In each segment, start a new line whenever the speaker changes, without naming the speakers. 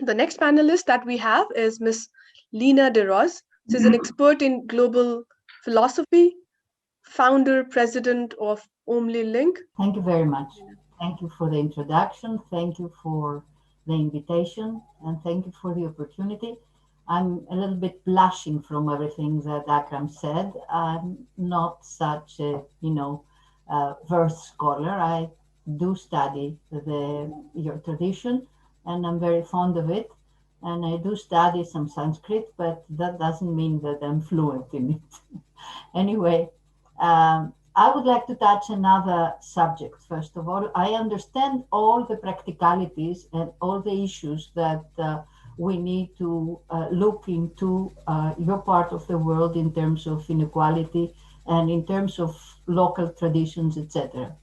The next panelist that we have is Miss Lena Deros. She's an expert in global philosophy, founder, president of Omni Link.
Thank you very much. Thank you for the introduction. Thank you for the invitation, and thank you for the opportunity. I'm a little bit blushing from everything that Akram said. I'm not such a, verse scholar. I do study your tradition, and I'm very fond of it. And I do study some Sanskrit, but that doesn't mean that I'm fluent in it. Anyway, I would like to touch another subject. First of all, I understand all the practicalities and all the issues that we need to look into your part of the world in terms of inequality and in terms of local traditions, etc.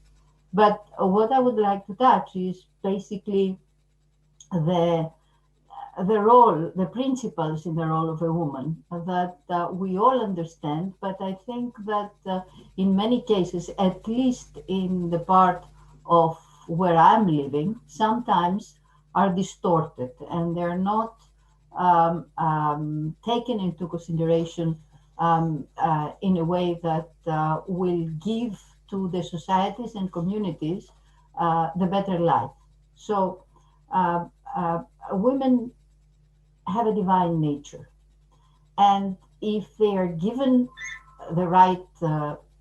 But what I would like to touch is basically the the role, the principles in the role of a woman that we all understand, but I think that in many cases, at least in the part of where I'm living, sometimes are distorted and they're not taken into consideration in a way that will give to the societies and communities the better life. So women have a divine nature. And if they are given the right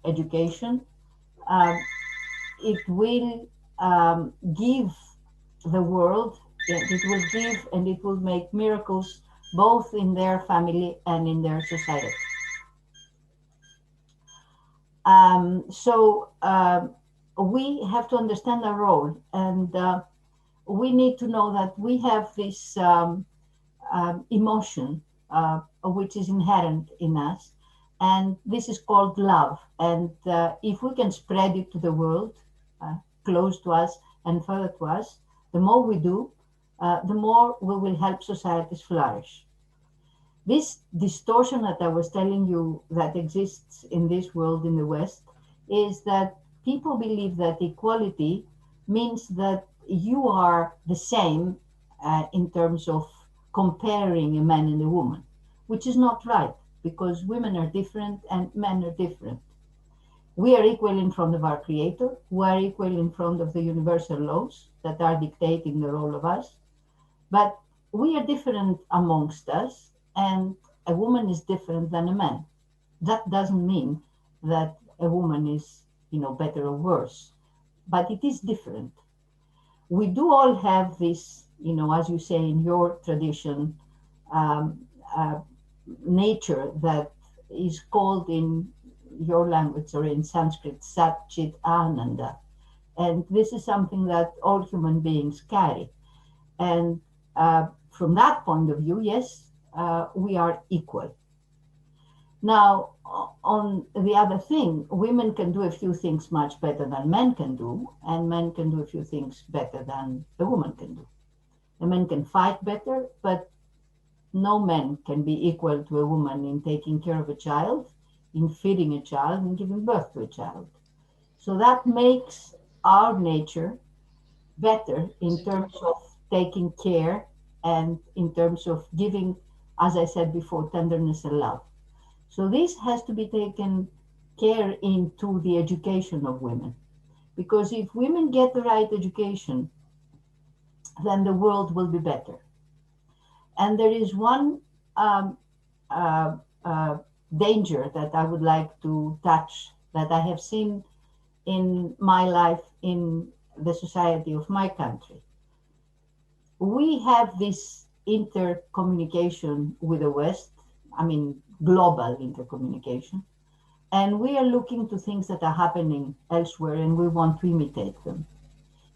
education, um, it will give the world, it will give and it will make miracles both in their family and in their society. We have to understand our role, and we need to know that we have this emotion which is inherent in us, and this is called love. And if we can spread it to the world, close to us and further to us, the more we do, the more we will help societies flourish. This distortion that I was telling you that exists in this world in the West is that people believe that equality means that you are the same in terms of comparing a man and a woman, which is not right, because women are different and men are different. We are equal in front of our Creator. We are equal in front of the universal laws that are dictating the role of us. But we are different amongst us, and a woman is different than a man. That doesn't mean that a woman is, better or worse, but it is different. We do all have this, as you say in your tradition, um, uh, nature that is called in your language or in Sanskrit, Sat Chit Ananda. And this is something that all human beings carry. And from that point of view, yes, we are equal. Now, on the other thing, women can do a few things much better than men can do, and men can do a few things better than a woman can do. A man can fight better, but no man can be equal to a woman in taking care of a child, in feeding a child, and giving birth to a child. So that makes our nature better in terms of taking care and in terms of giving, as I said before, tenderness and love. So this has to be taken care into the education of women. Because if women get the right education, then the world will be better. And there is one um, uh, uh, danger that I would like to touch that I have seen in my life in the society of my country. We have this intercommunication with the West, I mean, global intercommunication, and we are looking to things that are happening elsewhere and we want to imitate them.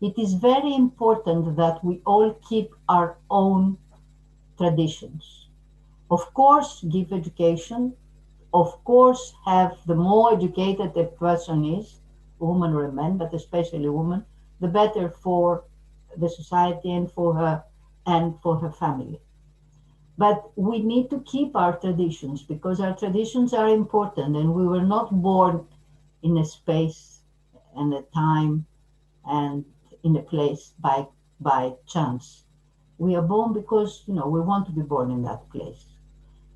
It is very important that we all keep our own traditions. Of course, give education. Of course, have the more educated a person is, a woman or a man, but especially a woman, the better for the society and for her family. But we need to keep our traditions because our traditions are important, and we were not born in a space and a time and in a place by chance. We are born because, we want to be born in that place.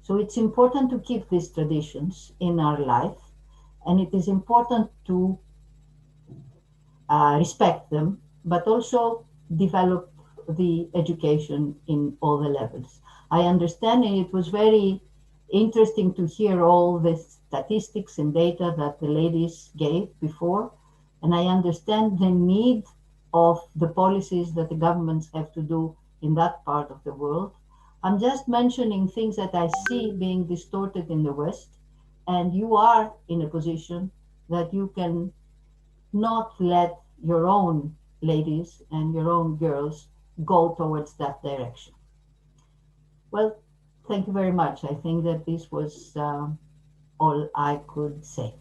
So it's important to keep these traditions in our life, and it is important to respect them, but also develop the education in all the levels. I understand, and it was very interesting to hear all the statistics and data that the ladies gave before, and I understand the need of the policies that the governments have to do in that part of the world. I'm just mentioning things that I see being distorted in the West, and you are in a position that you can not let your own ladies and your own girls go towards that direction. Well, thank you very much. I think that this was all I could say.